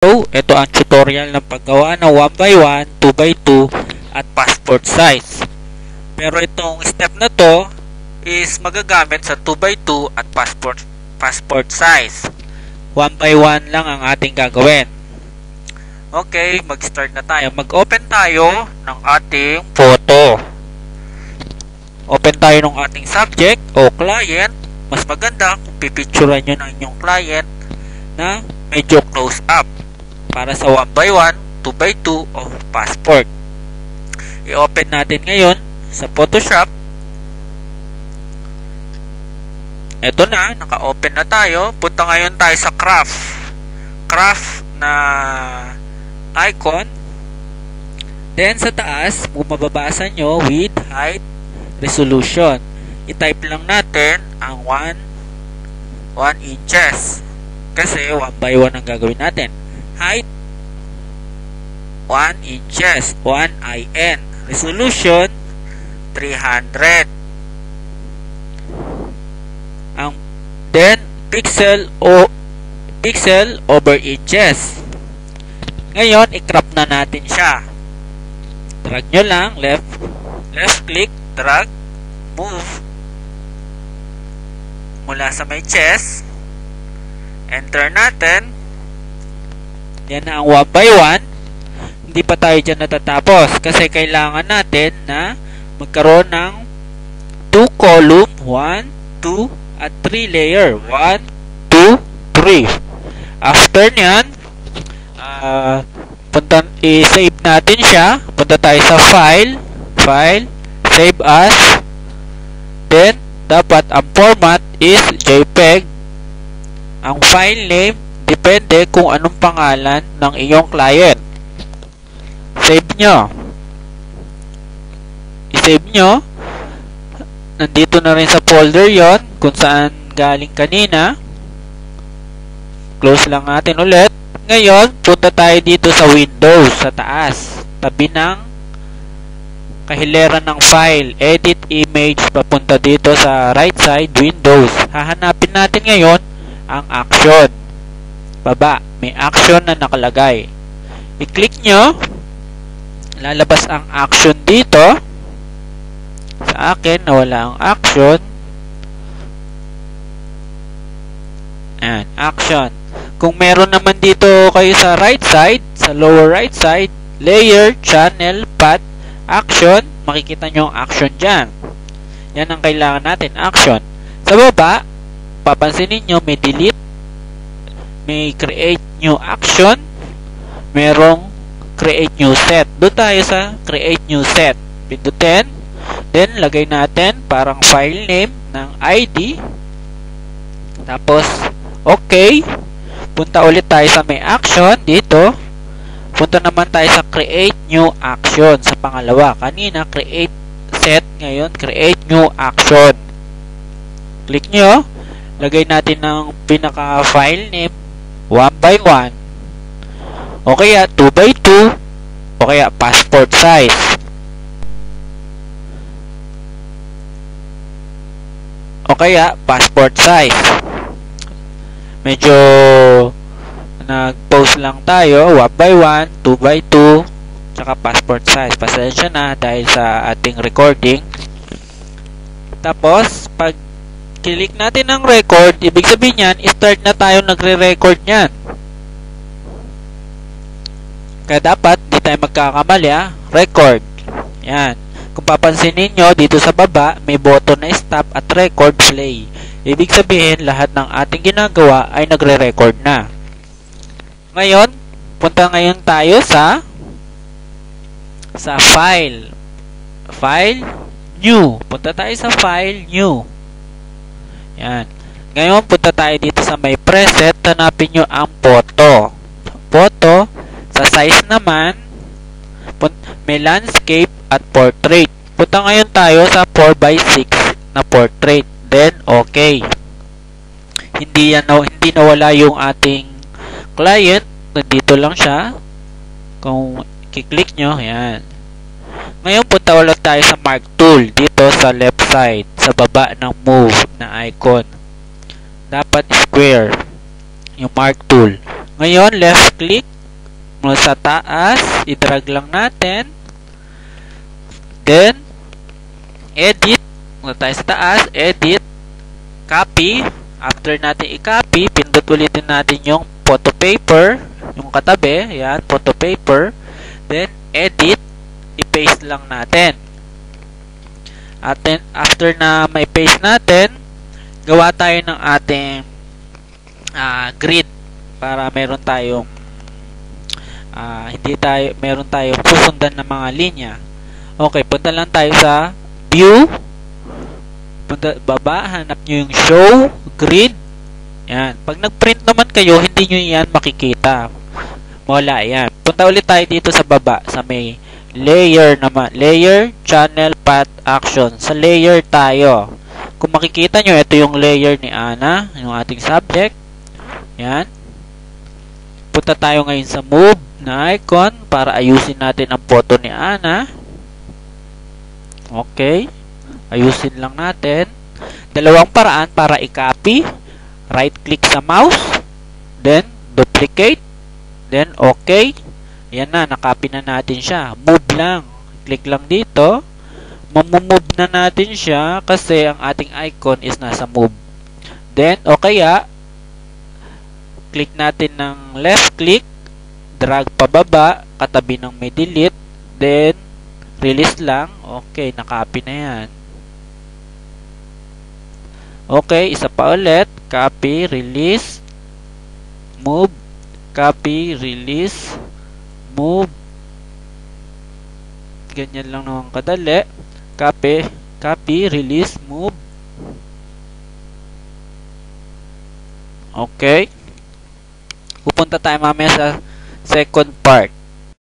So, ito ang tutorial ng paggawa ng 1x1, 2x2 at passport size. Pero itong step na to is magagamit sa 2x2 at passport size. 1x1 lang ang ating gagawin. Okay, mag-start na tayo. Mag-open tayo ng ating photo. Open tayo ng ating subject o client. Mas maganda kung pipicturean nyo ng inyong client na medyo close up para sa 1x1, 2x2 o passport. I-open natin ngayon sa Photoshop. Ito na, naka-open na tayo. Punta ngayon tayo sa craft na icon. Then sa taas, mababasa nyo width, height, resolution. I-type lang natin ang 1 inches kasi 1x1 ang gagawin natin. Height 1 inches, 1 in. Resolution 300. Then pixel over inches. Ngayon i-crop na natin siya. Drag nyo lang, left click, drag, move mula sa may chest. Enter natin. Yan na ang 1x1. Hindi pa tayo dyan natatapos kasi kailangan natin na magkaroon ng 2 column, 1, 2, at 3 layer. 1, 2, 3. After nyan, i-save natin siya. Punta tayo sa file, save as. Then, dapat ang format is JPEG. Ang file name, depende kung anong pangalan ng iyong client. Save nyo. I-save nyo. Nandito na rin sa folder yon kung saan galing kanina. Close lang natin ulit. Ngayon, punta tayo dito sa Windows sa taas. Tabi ng kahiliran ng file. Edit image. Papunta dito sa right side, Windows. Hahanapin natin ngayon ang action. Baba, may action na nakalagay. I-click nyo. Lalabas ang action dito. Sa akin, nawala ang action. Ayan, action. Kung meron naman dito kayo sa right side, sa lower right side, layer, channel, path, action, makikita nyo ang action dyan. Yan ang kailangan natin, action. Sa baba, papansinin nyo, may delete, may create new action, merong create new set. Doon tayo sa create new set. Pindutin. Then, lagay natin parang file name ng ID. Tapos, okay. Punta ulit tayo sa may action dito. Punta naman tayo sa create new action sa pangalawa. Kanina, create set. Ngayon, create new action. Click nyo. Lagay natin ng pinaka-file name 1x1 o kaya 2x2 o kaya passport size. O kaya passport size. Medyo nag-post lang tayo 1x1, 2x2 tsaka passport size. Pasensya na dahil sa ating recording. Tapos pag click natin ng record, ibig sabihin yan, start na tayo nagre-record nyan. Kaya dapat, di tayo magkakamali record. Yan. Kung papansinin nyo, dito sa baba, may button na stop at record play. Ibig sabihin, lahat ng ating ginagawa ay nagre-record na. Ngayon, punta ngayon tayo sa file. File, new. Punta tayo sa file, new. Yan. Ngayon, punta tayo dito sa may preset. Hanapin nyo ang photo. Photo. Sa size naman, may landscape at portrait. Punta ngayon tayo sa 4x6 na portrait. Then, okay. Hindi nawala yung ating client. Nandito lang siya. Kung kiklik nyo, yan. Ngayon, punta ulit tayo sa mark tool. Dito sa left side. Sa baba ng move na icon. Dapat square yung mark tool. Ngayon, left click mula sa taas, i-drag lang natin. Then, edit. Mula tayo sa taas, edit. Copy. After natin i-copy, pindot ulitin natin yung photo paper, yung katabi, yan, photo paper. Then, edit. I-paste lang natin. At then, after na may paste natin, gawa tayo ng ating grid para meron tayong meron tayong susundan ng mga linya. Okay, punta lang tayo sa view. Baba, hanap nyo yung show grid. Yan. Pag nag-print naman kayo, hindi nyo yan makikita. Wala yan. Punta ulit tayo dito sa baba, sa may layer naman. Layer, channel, path, action. Sa layer tayo. Kung makikita nyo, ito yung layer ni Ana, yung ating subject. Yan. Punta tayo ngayon sa move na icon para ayusin natin ang photo ni Ana. Okay. Ayusin lang natin. Dalawang paraan para i-copy. Right click sa mouse. Then, duplicate. Then, okay. Yan na, nakopy na natin siya. Move lang. Click lang dito. Mamumove na natin siya kasi ang ating icon is nasa move. Then, okay click natin ng left click. Drag pababa. Katabi ng may delete. Then, release lang. Okay, nakopy na yan. Okay, isa pa ulit. Copy, release, move, copy, release, move. Ganyan lang naman kadali. Copy, release, move. Okay. Pupunta tayo mamaya sa second part.